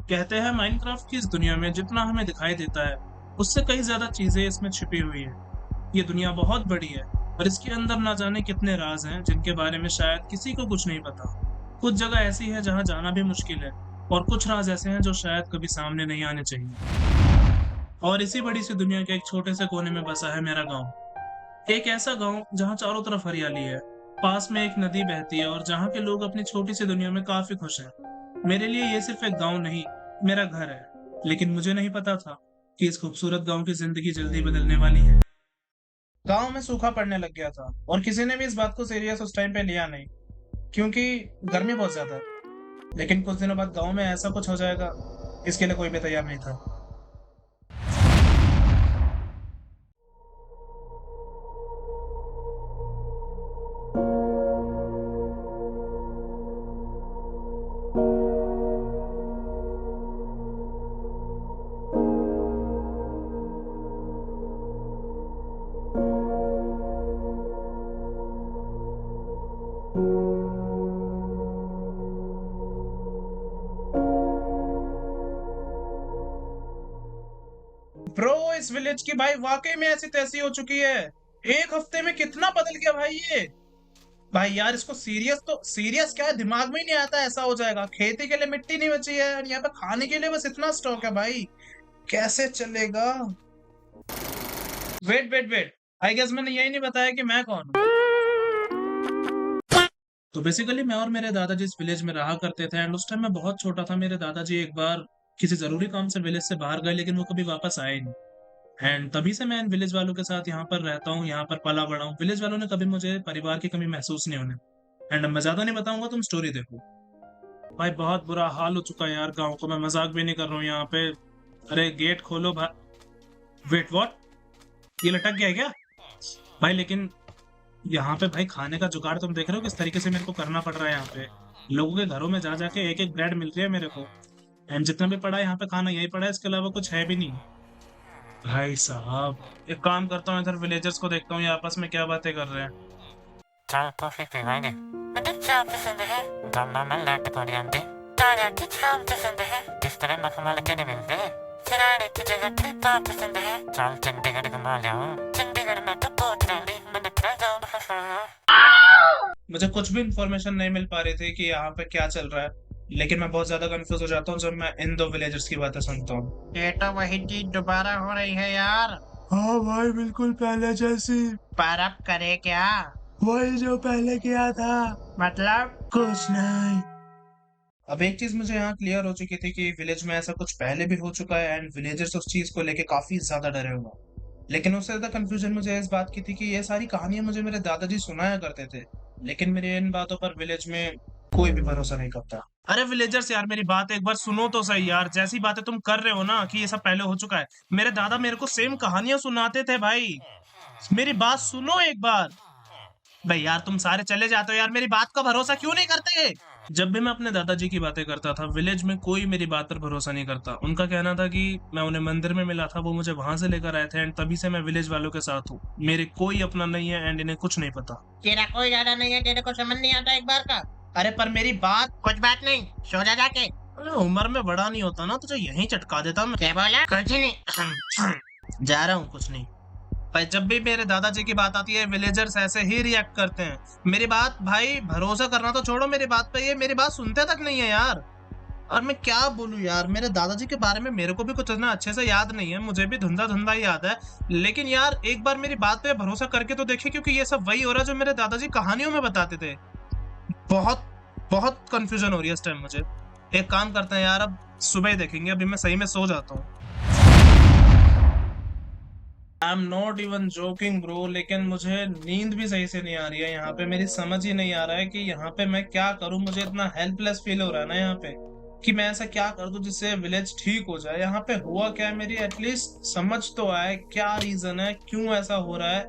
कहते हैं माइनक्राफ्ट की इस दुनिया में जितना हमें दिखाई देता है उससे कई ज्यादा चीजें इसमें छिपी हुई है। ये दुनिया बहुत बड़ी है और इसके अंदर ना जाने कितने राज हैं जिनके बारे में शायद किसी को कुछ नहीं पता। कुछ जगह ऐसी है जहां जाना भी मुश्किल है और कुछ राज ऐसे हैं जो शायद कभी सामने नहीं आने चाहिए। और इसी बड़ी सी दुनिया के एक छोटे से कोने में बसा है मेरा गांव। एक ऐसा गांव जहां चारों तरफ हरियाली है, पास में एक नदी बहती है और जहां के लोग अपनी छोटी सी दुनिया में काफी खुश हैं। मेरे लिए ये सिर्फ एक गांव नहीं, मेरा घर है। लेकिन मुझे नहीं पता था कि इस खूबसूरत गांव की जिंदगी जल्दी बदलने वाली है। गांव में सूखा पड़ने लग गया था और किसी ने भी इस बात को सीरियस उस टाइम पे लिया नहीं, क्योंकि गर्मी बहुत ज्यादा है। लेकिन कुछ दिनों बाद गांव में ऐसा कुछ हो जाएगा, इसके लिए कोई भी तैयार नहीं था। ब्रो, इस विलेज की भाई वाकई में ऐसी तैसी हो चुकी है। एक हफ्ते में कितना बदल गया भाई ये। भाई यार, इसको सीरियस तो सीरियस क्या है, दिमाग में ही नहीं आता ऐसा हो जाएगा। खेती के लिए मिट्टी नहीं बची है और यहाँ पे खाने के लिए बस इतना स्टॉक है भाई। कैसे चलेगा। Wait wait wait, I guess मैंने यही नहीं बताया कि मैं कौन हूँ। तो बेसिकली मैं और मेरे दादाजी इस विलेज में रहा करते थे एंड उस टाइम मैं बहुत छोटा था। मेरे दादाजी एक बार किसी जरूरी काम से विलेज से बाहर गए लेकिन वो कभी वापस आए नहीं। एंड तभी से मैं इन विलेज वालों के साथ यहाँ पर रहता हूँ, यहाँ पर पला बड़ा हूँ। विलेज वालों ने कभी मुझे परिवार की कमी महसूस नहीं होने। एंड अब मैं ज्यादा नहीं बताऊंगा, तुम स्टोरी देखो। भाई बहुत बुरा हाल हो चुका है यार गांव को, मैं मजाक भी नहीं कर रहा हूँ यहाँ पे। अरे गेट खोलो भाई। वेट व्हाट, ये लटक गया है क्या? भाई लेकिन यहाँ पे भाई खाने का जुगाड़ तुम देख रहे हो किस तरीके से मेरे को करना पड़ रहा है। यहाँ पे लोगों के घरों में जा जाके एक एक ब्रेड मिल रही है मेरे को। एंड जितना भी पड़ा है यहाँ पे खाना यही पड़ा है, इसके अलावा कुछ है भी नहीं। भाई साहब, एक काम करता हूँ, इधर विलेजर्स को देखता हूँ ये आपस में क्या बातें कर रहे हैं। 잘 포식되나요? 근데 처음 듣는데 단남을 날때거리한데 다리한테 처음 듣는데 디스트를 막말을 깨내는데 지랄이 투제가 트리퍼 듣는데 잘 쟁대가리가 말려 쟁대가리만 또 보드라리 맨날 트라자운 하하। मुझे कुछ भी इंफॉर्मेशन नहीं मिल पा रही थी कि यहाँ पे क्या चल रहा है, लेकिन मैं बहुत ज्यादा कंफ्यूज हो जाता हूँ जब मैं इन दो विलेजर्स की बातें सुनता हूँ। ये तो वही चीज दोबारा हो रही है यार। हाँ भाई, बिल्कुल पहले जैसी। पर अब करे क्या? वही जो पहले किया था। मतलब कुछ नहीं। अब एक चीज मुझे यहाँ क्लियर हो चुकी थी कि विलेज में ऐसा कुछ पहले भी हो चुका है एंड विलेजर्स उस चीज को लेके काफी ज्यादा डरे हुए हैं। लेकिन उससे ज्यादा कंफ्यूजन मुझे इस बात की थी कि ये सारी कहानियां मुझे मेरे दादाजी सुनाया करते थे, लेकिन मेरे इन बातों पर विलेज में कोई भी भरोसा नहीं करता। अरे विलेजर्स यार, मेरी बात एक बार सुनो तो सही यार। जैसी बातें तुम कर रहे हो ना कि ये सब पहले हो चुका है, मेरे दादा मेरे को सेम कहानियां सुनाते थे भाई। मेरी बात सुनो एक बार। भाई यार, तुम सारे चले जाते हो यार, मेरी बात का भरोसा क्यों नहीं करते? जब भी मैं अपने दादाजी की बातें करता था विलेज में कोई मेरी बात पर भरोसा नहीं करता। उनका कहना था कि मैं उन्हें मंदिर में मिला था, वो मुझे वहां से लेकर आए थे एंड तभी से मैं विलेज वालों के साथ हूँ। मेरे कोई अपना नहीं है एंड इन्हें कुछ नहीं पता। तेरा कोई ज्यादा नहीं है, तेरे को समझ नहीं आता एक बार का। अरे पर मेरी बात। कुछ बात नहीं, सो जा जाके। अरे उम्र में बड़ा नहीं होता ना, तुझे यहीं चटका देता मैं। क्या बोला? कुछ नहीं। जा रहा हूँ, कुछ नहीं। भाई जब भी मेरे दादाजी की बात आती है विलेजर्स ऐसे ही रिएक्ट करते हैं। मेरी बात भाई, भरोसा करना तो छोड़ो मेरी बात पे, ये मेरी बात सुनते तक नहीं है यार। और मैं क्या बोलूं यार, मेरे दादाजी के बारे में मेरे को भी कुछ इतना अच्छे से याद नहीं है, मुझे भी धुंधा धुंधा ही याद है। लेकिन यार एक बार मेरी बात पे भरोसा करके तो देखे, क्योंकि ये सब वही हो रहा है जो मेरे दादाजी कहानियों में बताते थे। बहुत बहुत कंफ्यूजन हो रही है इस टाइम मुझे। एक काम करते हैं यार, अब सुबह ही देखेंगे, अभी मैं सही में सो जाता हूँ। I am not even joking bro, लेकिन मुझे नींद भी सही से नहीं आ रही है। यहाँ पे मेरी समझ ही नहीं आ रहा है कि यहाँ पे मैं क्या करूँ। मुझे इतना हेल्पलेस फील हो रहा है ना यहाँ पे कि मैं ऐसा क्या कर दूं जिससे विलेज ठीक हो जाए। यहाँ पे हुआ क्या है, मेरी एटलीस्ट समझ तो आए क्या रीजन है, क्यों ऐसा हो रहा है।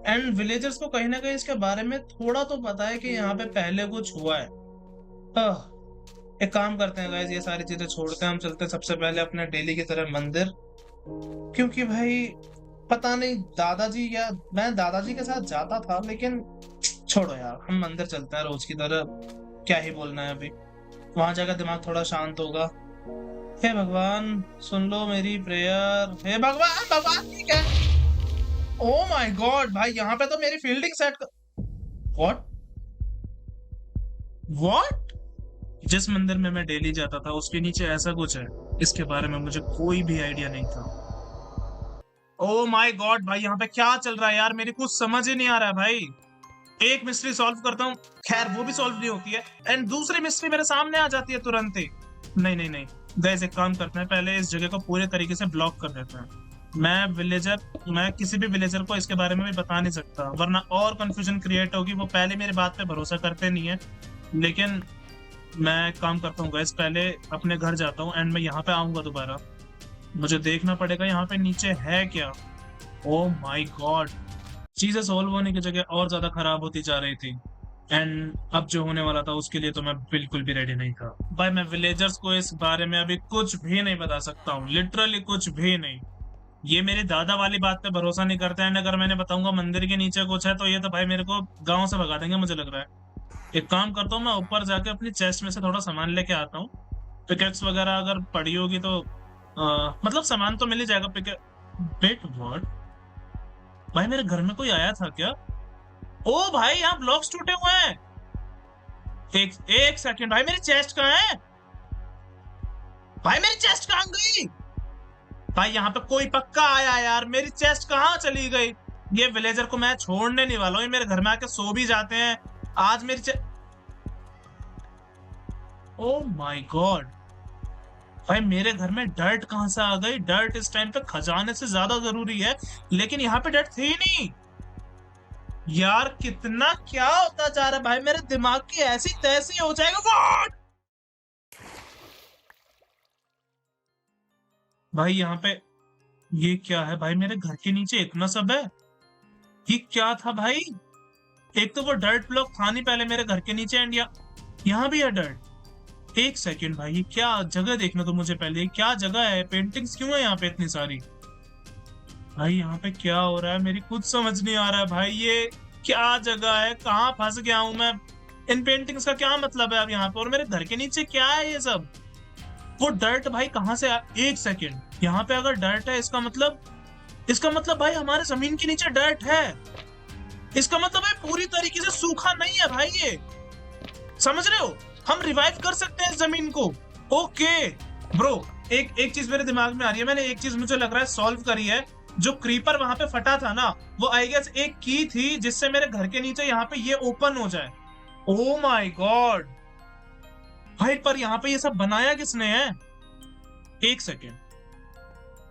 एंड विलेजर्स को कहीं ना कहीं इसके बारे में थोड़ा तो पता है कि यहाँ पे पहले कुछ हुआ है। आह, एक काम करते हैं गाइस, ये सारी चीजें छोड़ते हैं, हम चलते हैं सबसे पहले अपने डेली की तरह मंदिर। क्योंकि भाई पता नहीं दादाजी, या मैं दादाजी के साथ जाता था, लेकिन छोड़ो यार, हम मंदिर चलते हैं रोज की तरह। क्या ही बोलना है, अभी वहां जाकर दिमाग थोड़ा शांत होगा। हे भगवान, सुन लो मेरी प्रेयर। हे भगवान, भगवान ठीक है। ओ माय गॉड भाई, यहाँ पे तो मेरी फील्डिंग सेट कर... व्हाट व्हाट? जिस मंदिर में मैं डेली जाता था उसके नीचे ऐसा कुछ है, इसके बारे में मुझे कोई भी आइडिया नहीं था। ओ माय गॉड भाई, यहाँ पे क्या चल रहा है यार, मेरी कुछ समझ ही नहीं आ रहा है भाई। एक मिस्ट्री सॉल्व करता हूँ, खैर वो भी सॉल्व नहीं होती है, एंड दूसरी मिस्ट्री मेरे सामने आ जाती है तुरंत ही। नहीं नहीं नहीं गाइस, एक काम करते हैं, पहले इस जगह को पूरे तरीके से ब्लॉक कर देते हैं। मैं किसी भी विलेजर को इसके बारे में भी बता नहीं सकता, वरना और कंफ्यूजन क्रिएट होगी। वो पहले मेरी बात पे भरोसा करते नहीं है। लेकिन मैं एक काम करता हूँ गाइस, पहले अपने घर जाता हूँ एंड मैं यहाँ पे आऊंगा दोबारा। मुझे देखना पड़ेगा यहाँ पे नीचे है क्या। ओ माय गॉड, चीजें सॉल्व होने की जगह और ज्यादा खराब होती जा रही थी, एंड अब जो होने वाला था उसके लिए तो मैं बिल्कुल भी रेडी नहीं था भाई। मैं विलेजर्स को इस बारे में अभी कुछ भी नहीं बता सकता हूँ, लिटरली कुछ भी नहीं। ये मेरे दादा वाली बात पे भरोसा नहीं करते हैं, अगर मैंने बताऊंगा मंदिर के नीचे कुछ है तो ये तो भाई मेरे को गांव से भगा देंगे, मुझे लग रहा है। एक काम करता हूँ, मैं ऊपर जाके अपनी चेस्ट में से थोड़ा सामान लेके आता हूँ। पिकेट्स वगैरह अगर पड़ी होगी तो मतलब सामान तो मिल ही जाएगा। Wait what? भाई मेरे घर में कोई आया था क्या? ओ भाई, यहाँ ब्लॉक्स टूटे हुए हैं। एक एक सेकंड भाई, मेरी चेस्ट कहाँ है? भाई मेरी चेस्ट कहाँ गई? भाई यहाँ पे कोई पक्का आया यार, मेरी चेस्ट कहाँ चली गई? ये विलेजर को मैं छोड़ने नहीं वाला हूँ, ये मेरे घर में आके सो भी जाते हैं। आज मेरी ओ माय गॉड भाई, मेरे घर में डर्ट कहां से आ गई? डर्ट इस टाइम पे खजाने से ज्यादा जरूरी है, लेकिन यहाँ पे डर्ट थी नहीं। यार कितना क्या होता जा रहा है भाई, मेरे दिमाग की ऐसी तैसी हो जाएगा। What? भाई यहाँ पे ये क्या है भाई, मेरे घर के नीचे इतना सब है, ये क्या था भाई? एक तो वो डर्ट ब्लॉक था नहीं पहले मेरे घर के नीचे, एंड यहाँ भी है डर्ट। एक सेकंड भाई, ये क्या जगह देखना तो मुझे पहले, ये क्या जगह है? पेंटिंग्स क्यों है यहाँ पे इतनी सारी? भाई यहाँ पे क्या हो रहा है, मेरी कुछ समझ नहीं आ रहा है भाई। ये क्या जगह है, कहाँ फंस गया हूँ मैं? इन पेंटिंग्स का क्या मतलब है अब यहाँ पे? और मेरे घर के नीचे क्या है ये सब? वो डर्ट भाई कहाँ से एक सेकंड, यहाँ पे अगर डर्ट है इसका मतलब भाई हमारे जमीन के नीचे डर्ट है। इसका मतलब भाई पूरी तरीके से सूखा नहीं है भाई, ये समझ रहे हो? हम रिवाइव कर सकते हैं इस जमीन को। ओके ब्रो, एक चीज मेरे दिमाग में आ रही है, मैंने एक चीज मुझे लग रहा है सॉल्व करी है। जो क्रीपर वहां पे फटा था ना, वो आई गेस एक की थी जिससे मेरे घर के नीचे यहाँ पे ये ओपन हो जाए। ओ माय गॉड भाई, पर यहाँ पे ये सब बनाया किसने है? एक सेकेंड,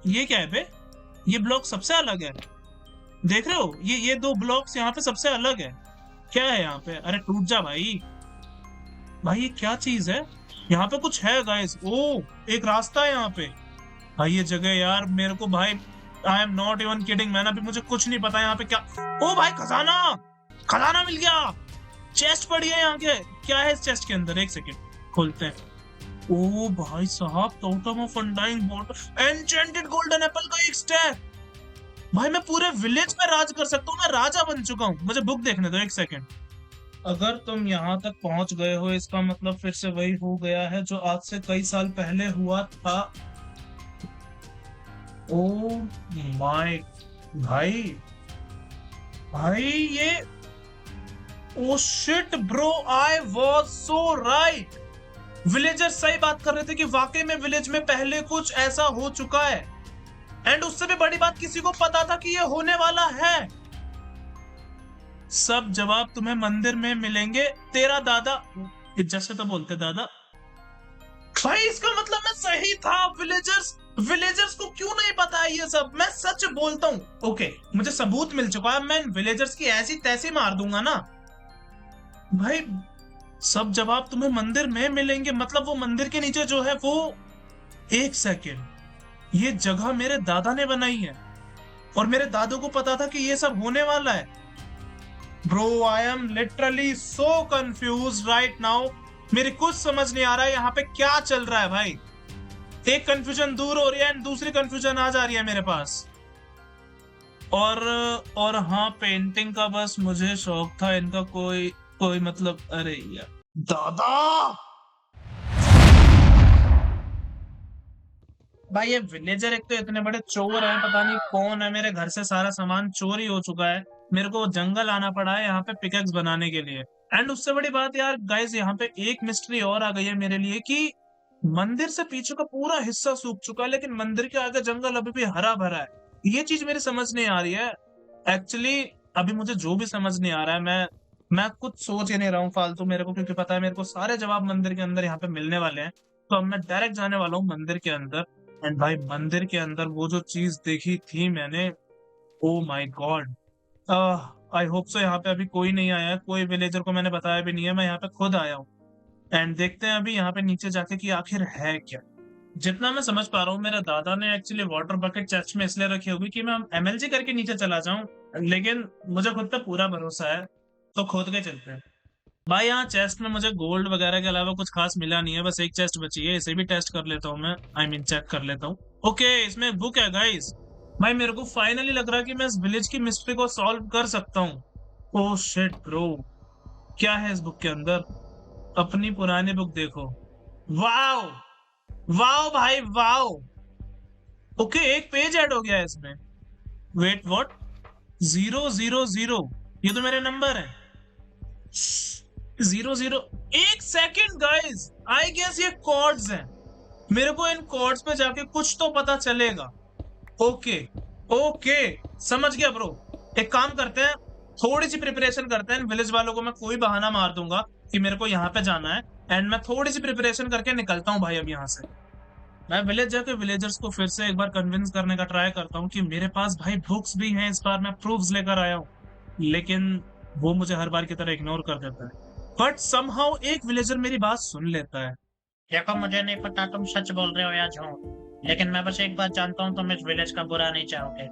ये क्या है बे? ये ब्लॉक सबसे अलग है, देख रहे हो? ये दो ब्लॉक्स यहाँ पे सबसे अलग है। क्या है यहाँ पे? अरे टूट जा भाई। भाई ये क्या चीज है? यहाँ पे कुछ है गाइस। ओ एक रास्ता है यहाँ पे। भाई ये जगह यार मेरे को भाई, I am not even kidding man, अभी मुझे कुछ नहीं पता यहाँ पे क्या। ओ भाई खजाना, खजाना मिल गया। चेस्ट पड़ी है यहाँ के, क्या है इस चेस्ट के अंदर? एक सेकेंड खोलते हैं। ओ भाई साहब, totem of undying water, enchanted golden Apple का एक स्टैक। भाई मैं पूरे विलेज पे राज कर सकता हूँ, मैं राजा बन चुका हूँ। मुझे बुक देखने दो एक सेकेंड। अगर तुम यहाँ तक पहुंच गए हो, इसका मतलब फिर से वही हो गया है जो आज से कई साल पहले हुआ था। ओ माय भाई, भाई ये oh shit bro, I was so right. Villagers सही बात कर रहे थे कि वाकई में विलेज में पहले कुछ ऐसा हो चुका है, एंड उससे भी बड़ी बात, किसी को पता था कि ये होने वाला है। सब जवाब तुम्हें मंदिर में मिलेंगे, तेरा दादा। इज्जत से तो बोलते दादा। भाई इसका मतलब मैं सही था। विलेजर्स को क्यों नहीं पता है ये सब? मैं सच बोलता हूँ। ओके, मुझे सबूत मिल चुका है, मैं विलेजर्स की ऐसी तैसी मार दूंगा ना भाई। सब जवाब तुम्हें मंदिर में मिलेंगे, मतलब वो मंदिर के नीचे जो है वो, एक सेकेंड, ये जगह मेरे दादा ने बनाई है, और मेरे दादू को पता था कि ये सब होने वाला है। Bro I am literally so confuse right now. मेरे कुछ समझ नहीं आ रहा है यहाँ पे क्या चल रहा है भाई। एक कंफ्यूजन दूर हो रही है, दूसरी कंफ्यूजन आ जा रही है मेरे पास। और हाँ, पेंटिंग का बस मुझे शौक था, इनका कोई मतलब। अरे यार दादा, भाई ये विलेजर एक तो इतने बड़े चोर हैं, पता नहीं कौन है। मेरे घर से सारा सामान चोरी हो चुका है। मेरे को जंगल आना पड़ा है यहाँ पे पिकेक्स बनाने के लिए। एंड उससे बड़ी बात यार गाइस, यहाँ पे एक मिस्ट्री और आ गई है मेरे लिए कि मंदिर से पीछे का पूरा हिस्सा सूख चुका है, लेकिन मंदिर के आगे जंगल अभी भी हरा भरा है। ये चीज मेरी समझ नहीं आ रही है एक्चुअली। अभी मुझे जो भी समझ नहीं आ रहा है, मैं कुछ सोच ही नहीं रहा हूँ फालतू मेरे को, क्योंकि पता है मेरे को सारे जवाब मंदिर के अंदर यहाँ पे मिलने वाले हैं। तो अब मैं डायरेक्ट जाने वाला हूँ मंदिर के अंदर। एंड भाई मंदिर के अंदर वो जो चीज देखी थी मैंने, ओ my God. I hope so यहाँ पे अभी कोई नहीं आया है, कोई विलेजर को मैंने बताया भी नहीं है, मैं यहाँ पे खुद आया हूँ। एंड देखते हैं अभी यहाँ पे नीचे जाके कि आखिर है क्या। जितना मैं समझ पा रहा हूँ, मेरे दादा ने एक्चुअली वाटर बकेट चेस्ट में इसलिए रखी होगी कि मैं एमएलजी करके नीचे चला जाऊं, लेकिन मुझे खुद पे पूरा भरोसा है, तो खोद के चलते हैं। भाई यहाँ चेस्ट में मुझे गोल्ड वगैरह के अलावा कुछ खास मिला नहीं है, बस एक चेस्ट बची है, इसे भी टेस्ट कर लेता हूँ मैं, आई मीन चेक कर लेता हूँ। ओके, इसमें एक बुक है गाइस। भाई मेरे को फाइनली लग रहा है कि मैं इस विलेज की मिस्ट्री को सॉल्व कर सकता हूँ। ओह शिट ब्रो, क्या है इस बुक के अंदर? अपनी पुरानी बुक देखो। वाओ, वाओ भाई वाओ। ओके, एक पेज ऐड हो गया है इसमें। Wait what? 000, ये तो मेरे नंबर है। 00, एक सेकेंड गाइस, आई गेस ये कॉर्ड्स हैं। मेरे को इन कॉर्ड्स पे जाके कुछ तो पता चलेगा। ओके ओके, समझ गया ब्रो। एक काम करते हैं, थोड़ी सी प्रिपरेशन करते हैं। विलेज वालों को मैं कोई बहाना मार दूंगा कि मेरे को यहाँ पे जाना है, एंड मैं थोड़ी सी प्रिपरेशन करके निकलता हूँ भाई अब यहाँ से। मैं विलेज जाके विलेजर्स को फिर से एक बार कन्विंस करने का ट्राई करता हूँ कि मेरे पास भाई बुक्स भी हैं, इस बार मैं प्रूफ्स लेकर आया हूँ। लेकिन वो मुझे हर बार की तरह इग्नोर कर देता है। बट समहाउ एक विलेजर मेरी बात सुन लेता है। देखो, मुझे नहीं पता तुम सच बोल रहे हो या झूठ, लेकिन मैं बस एक बात जानता हूँ, तुम इस विलेज का बुरा नहीं चाहोगे।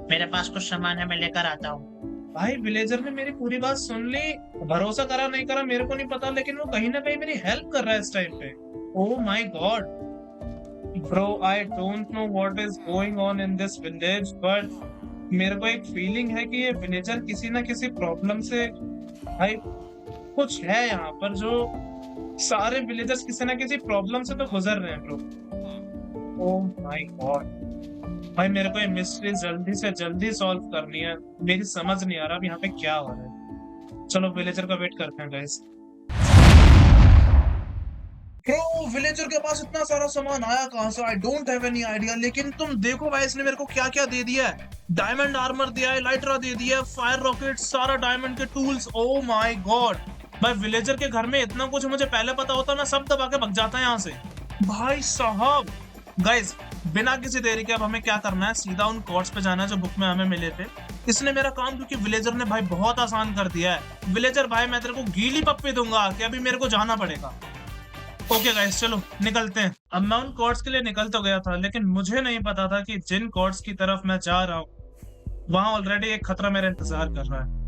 मेरे पास कुछ सामान है, मैं लेकर आता हूँ। भाई विलेजर ने मेरी पूरी बात सुन ली, भरोसा करा नहीं करा मेरे को नहीं पता, लेकिन वो कहीं ना कहीं मेरी हेल्प कर रहा है इस टाइम पे। Oh my God bro, I don't know what is going on in this village, but मेरे को एक फीलिंग है कि ये विलेजर किसी ना किसी प्रॉब्लम से, भाई कुछ है यहाँ पर जो सारे विलेजर्स किसी ना किसी प्रॉब्लम से तो गुजर रहे हैं ब्रो। ओह माय गॉड भाई, मेरे को ये मिस्ट्री जल्दी से जल्दी सॉल्व करनी है। मेरी समझ नहीं आ रहा अब यहाँ पे क्या हो रहा है। चलो विलेजर का वेट करते हैं गाइस। ब्रो विलेजर के पास इतना सारा सामान आया कहां से? I don't have any idea, लेकिन तुम देखो भाई इसने मेरे को क्या क्या दे दिया है। डायमंड आर्मर दिया है, लाइटरा दे दिया है, फायर रॉकेट, सारा डायमंड के टूल्स। ओ माय गॉड भाई, विलेजर के घर में इतना कुछ मुझे पहले पता होता ना, सब दबा के भग जाता है यहाँ से भाई साहब। गाइस बिना किसी देरी के अब हमें क्या करना है, सीधा उन कॉर्ड्स पे जाना है जो बुक में हमें मिले थे। इसने मेरा काम क्योंकि विलेजर ने भाई बहुत आसान कर दिया है। विलेजर भाई मैं तेरे को गीली पप्पी दूंगा कि अभी मेरे को जाना पड़ेगा। ओके गाइस चलो निकलते हैं। अब मैं उन कॉर्ड्स के लिए निकल तो गया था, लेकिन मुझे नहीं पता था कि जिन कॉर्ड्स की तरफ मैं जा रहा हूँ वहां ऑलरेडी एक खतरा मेरा इंतजार कर रहा है।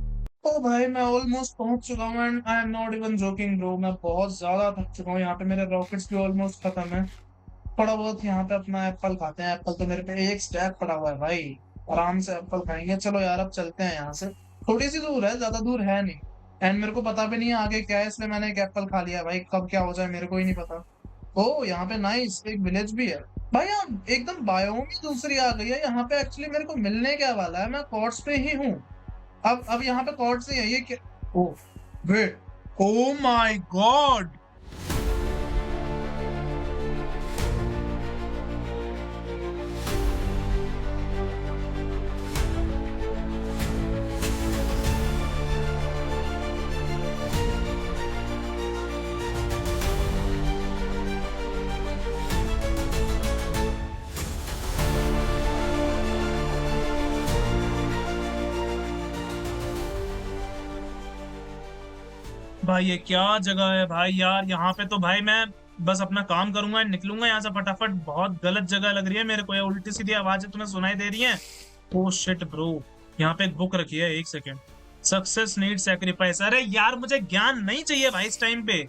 ओ भाई मैं ऑलमोस्ट पहुंच चुका हूँ, and I am not even joking bro, मैं बहुत ज्यादा थक चुका हूँ। यहाँ पे मेरे रॉकेट्स भी ऑलमोस्ट खत्म है। थोड़ा बहुत यहाँ पे अपना एप्पल खाते हैं। एप्पल तो मेरे पे एक स्टैक पड़ा हुआ है भाई, आराम से एप्पल खाएंगे। चलो यार अब चलते हैं यहाँ से, थोड़ी सी दूर है, ज्यादा दूर है नहीं। एंड मेरे को पता भी नहीं है आगे क्या है, इसलिए मैंने एक एप्पल खा लिया भाई। कब क्या हो जाए मेरे को ही नहीं पता। ओ यहाँ पे नाइस एक विलेज भी है भाई। यहाँ एकदम बायोम ही दूसरी आ गई है। यहाँ पे एक्चुअली मेरे को मिलने क्या वाला है, मैं कॉर्ड्स पे ही हूँ। अब यहाँ पे कॉर्ड्स नहीं है, ये क्या? Oh wait, oh my god, भाई ये क्या जगह है भाई यार। यहाँ पे तो भाई मैं बस अपना काम करूंगा, निकलूंगा यहाँ से फटाफट। बहुत गलत जगह लग रही है मेरे को, ये उल्टी सीधी आवाजें तुम्हें सुनाई दे रही हैं। ओ शिट ब्रो, यहाँ पे एक बुक रखी है, एक सेकेंड। Success need sacrifice. अरे यार मुझे ज्ञान नहीं चाहिए भाई इस टाइम पे।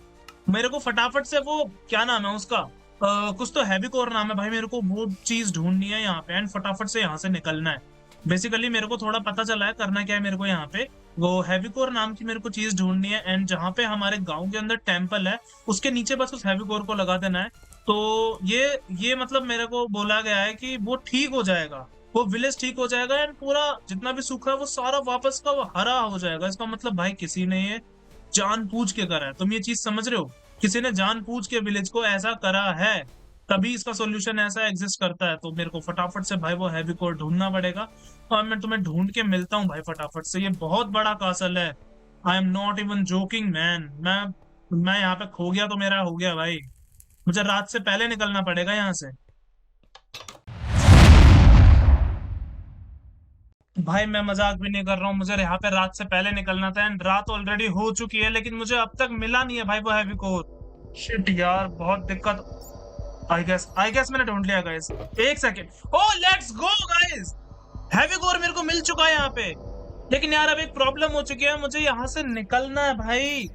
मेरे को फटाफट से वो क्या नाम है उसका, कुछ तो हैवी कोर नाम है भाई, मेरे को वो चीज ढूंढनी है यहाँ पे, एंड फटाफट से यहाँ से निकलना है। बेसिकली मेरे को थोड़ा पता चला है करना क्या है मेरे को। यहाँ पे वो हैवी कोर नाम की मेरे को चीज ढूंढनी है, एंड जहाँ पे हमारे गांव के अंदर टेम्पल है उसके नीचे बस उस हैवी कोर को लगा देना है। तो ये मतलब मेरे को बोला गया है कि वो ठीक हो जाएगा, वो विलेज ठीक हो जाएगा एंड पूरा जितना भी सूखा है वो सारा वापस का वो हरा हो जाएगा। इसका मतलब भाई किसी ने ये जानबूझ के करा है, तुम ये चीज समझ रहे हो? किसी ने जानबूझ के विलेज को ऐसा करा है, तभी इसका सॉल्यूशन ऐसा एग्जिस्ट करता है। तो मेरे को फटाफट से भाई वो हैवी कोर ढूंढना पड़ेगा, और मैं तुम्हें ढूंढ के मिलता हूँ भाई फटाफट से। ये बहुत बड़ा कासल है, I am not even joking man. मैं यहाँ पे खो गया तो मेरा हो गया भाई, मुझे रात से पहले निकलना पड़ेगा यहाँ से। भाई मैं मजाक भी नहीं कर रहा हूँ, मुझे यहाँ पे रात से पहले निकलना था एंड रात ऑलरेडी हो चुकी है, लेकिन मुझे अब तक मिला नहीं है भाई वो हैवी कोर। शिट यार, बहुत दिक्कत। आई गेस मैंने ढूंढ लिया गाइस। एक second. Oh let's go guys, heavy core मेरे को मिल चुका है यहाँ पे। लेकिन यार अब एक प्रॉब्लम हो चुकी है, मुझे यहाँ से निकलना है भाई,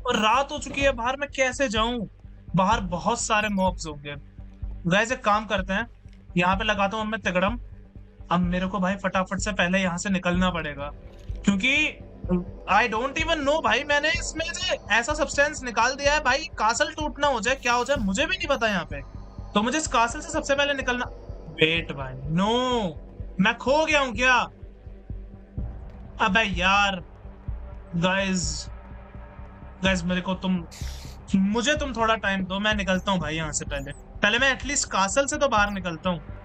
और रात हो चुकी है बाहर, मैं कैसे जाऊं? बाहर बहुत सारे मॉब्स होंगे। गाइस एक काम करते हैं, यहाँ पे लगाता हूँ मैं तिगड़म। अब मेरे को भाई फटाफट से पहले यहाँ से निकलना पड़ेगा, क्योंकि आई डोंट इवन नो भाई, मैंने इसमें से ऐसा सब्सटेंस निकाल दिया है भाई, कासल टूटना हो जाए क्या हो जाए मुझे भी नहीं पता यहाँ पे। तो मुझे इस कासल से सबसे पहले निकलना। वेट भाई, नो, मैं खो गया हूँ क्या? अबे यार गाइस, मेरे को मुझे तुम थोड़ा टाइम दो, मैं निकलता हूँ भाई यहाँ से। पहले पहले मैं एटलीस्ट कासल से तो बाहर निकलता हूँ।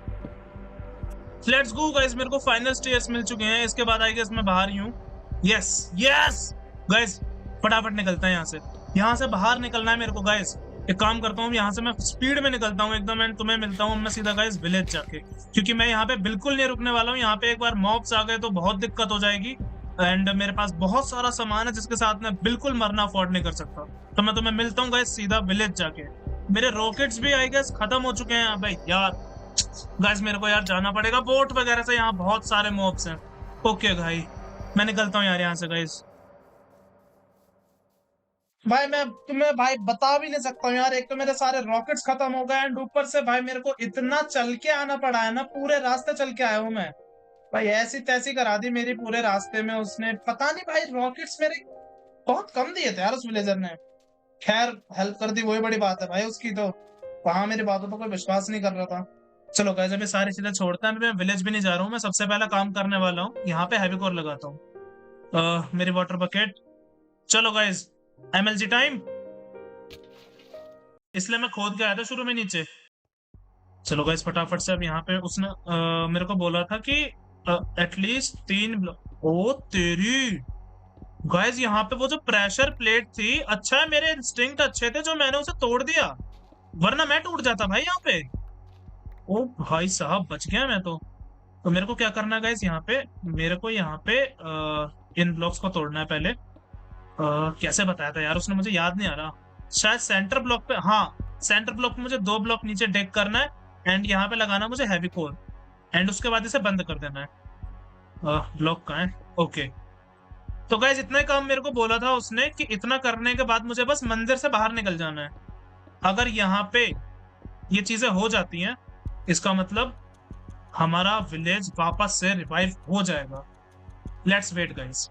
लेट्स गो गाइस, मेरे को फाइनल स्टेयर्स मिल चुके हैं, इसके बाद आई गेस मैं बाहर ही हूँ। यस यस गाइस, फटाफट निकलता है यहाँ से। यहाँ से बाहर निकलना है मेरे को गाइस। एक काम करता हूँ, यहाँ से मैं स्पीड में निकलता हूँ एकदम, एंड तुम्हें मिलता हूँ मैं सीधा गाइस विलेज जाके, क्योंकि मैं यहाँ पे बिल्कुल नहीं रुकने वाला हूँ। यहाँ पे एक बार मॉब्स आ गए तो बहुत दिक्कत हो जाएगी, एंड मेरे पास बहुत सारा सामान है जिसके साथ मैं बिल्कुल मरना अफोर्ड नहीं कर सकता। तो मैं तुम्हें मिलता हूँ गाइस सीधा विलेज जाके। मेरे रॉकेट्स भी आई गेस खत्म हो चुके हैं भाई यार। गाइस मेरे को यार जाना पड़ेगा बोट वगैरह से, यहाँ बहुत सारे मॉब्स हैं। ओके भाई, मैं निकलता हूँ यार यहाँ से गाइस। भाई मैं तुम्हें भाई बता भी नहीं सकता हूँ यार, एक तो मेरे सारे रॉकेट्स खत्म हो गए एंड ऊपर से भाई मेरे को इतना चल के आना पड़ा है ना, पूरे रास्ते चल के आया हूँ मैं भाई। ऐसी तैसी करा दी मेरी पूरे रास्ते में उसने, पता नहीं भाई रॉकेट्स मेरे बहुत कम दिए थे यार उस विलेजर ने। खैर हेल्प कर दी वही बड़ी बात है भाई उसकी, तो वहां मेरी बातों पर कोई विश्वास नहीं कर रहा था। चलो गाइस अभी सारी चीजें छोड़ता है, मैं विलेज भी नहीं जा रहा हूँ। मैं सबसे पहला काम करने वाला हूँ, यहाँ पे हैवी कोर लगाता हूँ। मेरी वाटर बकेट। चलो गाइस, एमएलजी टाइम। इसलिए मैं खोद के आया था शुरू में नीचे। चलो गाइस फटाफट से, अब यहाँ पे उसने मेरे को बोला था कि एटलीस्ट 3 ब्लॉक। ओ तेरी गाइस, यहाँ पे वो जो प्रेशर प्लेट थी, अच्छा है मेरे इंस्टिंक्ट अच्छे थे जो मैंने उसे तोड़ दिया, वरना मैं टूट जाता भाई यहाँ पे। ओ भाई साहब बच गया मैं तो मेरे को क्या करना है गाइस, यहाँ पे मेरे को यहाँ पे इन ब्लॉक्स को तोड़ना है पहले। कैसे बताया था यार उसने, मुझे याद नहीं आ रहा। शायद सेंटर ब्लॉक पे, हाँ सेंटर ब्लॉक पे मुझे 2 ब्लॉक नीचे डेक करना है, एंड यहाँ पे लगाना मुझे हैवी कोर, एंड उसके बाद इसे बंद कर देना है। ब्लॉक कहाँ है? ओके, तो गाइस इतना ही काम मेरे को बोला था उसने कि इतना करने के बाद मुझे बस मंदिर से बाहर निकल जाना है। अगर यहाँ पे ये चीजें हो जाती हैं, इसका मतलब हमारा विलेज वापस से रिवाइव हो जाएगा। Let's wait guys.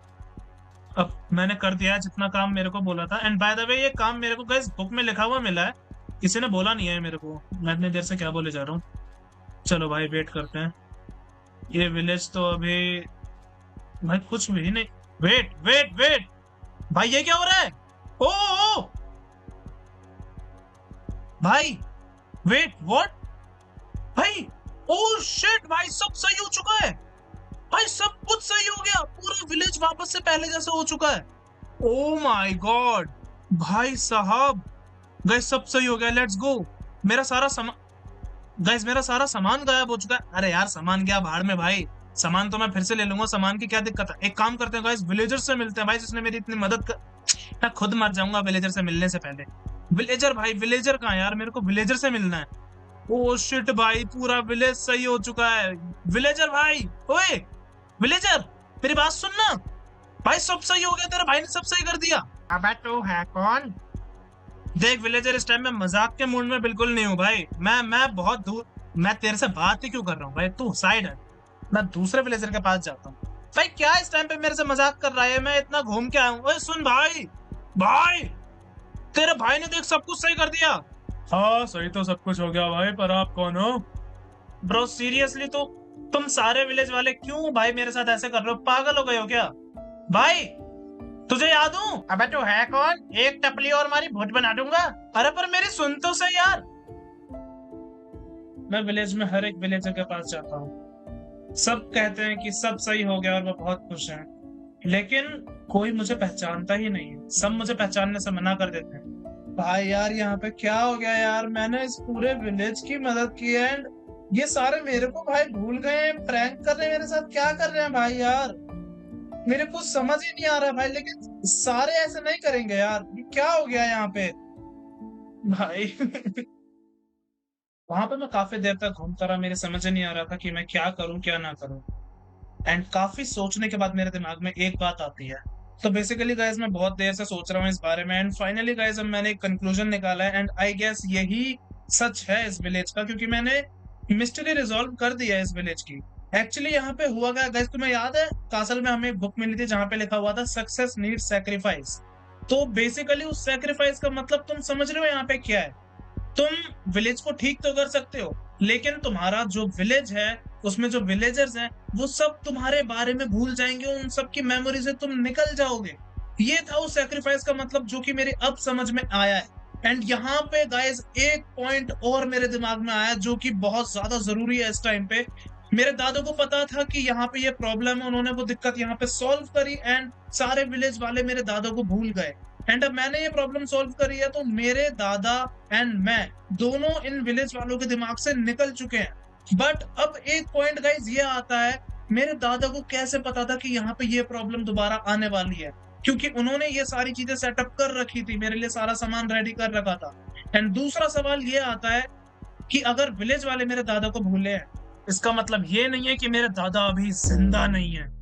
अब मैंने कर दिया है जितना काम मेरे को बोला था, एंड बाय द वे ये काम मेरे को गाइस बुक में लिखा हुआ मिला है, किसी ने बोला नहीं है मेरे को। मैं इतनी देर से क्या बोले जा रहा हूँ। चलो भाई वेट करते हैं। ये विलेज तो अभी भाई कुछ भी नहीं। वेट वेट वेट भाई, ये क्या हो रहा है? ओ भाई, वेट व्हाट भाई? ओ शिट भाई, सब सही हो चुका है भाई, सब कुछ सही हो गया, पूरा विलेज वापस से पहले जैसा हो चुका है। ओ माय गॉड भाई साहब, गाइस सब सही हो गया। Let's go. मेरा सारा सामान गाइस, मेरा सारा सामान गायब हो चुका है। अरे यार सामान गया भाड़ में भाई, सामान तो मैं फिर से ले लूंगा, सामान की क्या दिक्कत है। एक काम करते हैं गाइस, विलेजर से मिलते हैं भाई जिसने मेरी इतनी मदद कर। मैं खुद मर जाऊंगा विलेजर से मिलने से पहले। विलेजर भाई, विलेजर कहाँ यार, मेरे को विलेजर से मिलना है। ओ शिट भाई, पूरा विलेज सही हो चुका है। विलेजर भाई, ओए विलेजर मेरी बात सुनना भाई, सब सही हो गया, तेरे भाई ने सब सही कर दिया। अबे तू है कौन? देख विलेजर, इस टाइम में मजाक के मूड में बिल्कुल नहीं हूँ भाई। मैं बहुत दूर, मैं तेरे से बात ही क्यों कर रहा हूँ भाई, तू साइड है, मैं दूसरे विलेजर के पास जाता हूँ। भाई क्या इस टाइम पे मेरे से मजाक कर रहा है? मैं इतना घूम के आया हूँ। ओए सुन भाई, भाई तेरे भाई ने देख सब कुछ सही कर दिया। हाँ सही तो सब कुछ हो गया भाई, पर आप कौन हो? ब्रो सीरियसली तो तुम सारे विलेज वाले क्यों भाई मेरे साथ ऐसे कर रहे हो? पागल हो गए हो क्या भाई? तुझे याद हूँ? अबे तू है कौन? एक टपली और मारी भूत बना दूंगा। अरे पर मेरी सुन तो सही यार। मैं विलेज में हर एक विलेजर के पास जाता हूँ, सब कहते हैं कि सब सही हो गया और वो बहुत खुश हैं, लेकिन कोई मुझे पहचानता ही नहीं है। सब मुझे पहचानने से मना कर देते हैं। भाई यार यहाँ पे क्या हो गया यार? मैंने इस पूरे विलेज की मदद की है एंड ये सारे मेरे को भाई भूल गए हैं, प्रैंक कर रहे हैं मेरे साथ। क्या कर रहे हैं भाई यार? मेरे को समझ ही नहीं आ रहा भाई, लेकिन सारे ऐसे नहीं करेंगे यार। ये क्या हो गया यहाँ पे भाई? वहां पे मैं काफी देर तक घूमता रहा, मेरे समझ ही नहीं आ रहा था कि मैं क्या करूं क्या ना करूं। एंड काफी सोचने के बाद मेरे दिमाग में एक बात आती है। तो बेसिकली गाइस मैं बहुत देर से सोच रहा हूँ इस बारे में एंड फाइनली गाइस अब मैंने एक कंक्लूजन निकाला है एंड आई गेस यही सच है इस विलेज का, क्योंकि मैंने मिस्ट्री रिजॉल्व कर दिया है इस विलेज की। एक्चुअली यहाँ पे हुआ क्या गाइस, तुम्हें याद है कासल में हमें एक बुक मिली थी जहाँ पे लिखा हुआ था सक्सेस नीड सैक्रिफाइस। तो बेसिकली उस सैक्रिफाइस का मतलब तुम समझ रहे हो यहाँ पे क्या है? तुम विलेज को ठीक तो कर सकते हो, लेकिन तुम्हारा जो विलेज है उसमें जो विलेजर्स हैं वो सब तुम्हारे बारे में भूल जाएंगे, उन सब की मेमोरी से तुम निकल जाओगे। ये था उस सेक्रीफाइस का मतलब, जो कि मेरे अब समझ में आया है। एंड यहाँ पे गाइस एक पॉइंट और मेरे दिमाग में आया जो कि बहुत ज्यादा जरूरी है इस टाइम पे। मेरे दादा को पता था कि यहाँ पे ये प्रॉब्लम है, उन्होंने वो दिक्कत यहाँ पे सॉल्व करी एंड सारे विलेज वाले मेरे दादा को भूल गए। एंड अब मैंने ये प्रॉब्लम सॉल्व करी है, तो मेरे दादा एंड मैं दोनों इन विलेज वालों के दिमाग से निकल चुके हैं। बट अब एक पॉइंट गाइस ये आता है, मेरे दादा को कैसे पता था कि यहाँ पे ये प्रॉब्लम दोबारा आने वाली है? क्योंकि उन्होंने ये सारी चीजें सेटअप कर रखी थी, मेरे लिए सारा सामान रेडी कर रखा था। एंड दूसरा सवाल ये आता है कि अगर विलेज वाले मेरे दादा को भूले हैं, इसका मतलब ये नहीं है कि मेरे दादा अभी जिंदा नहीं है।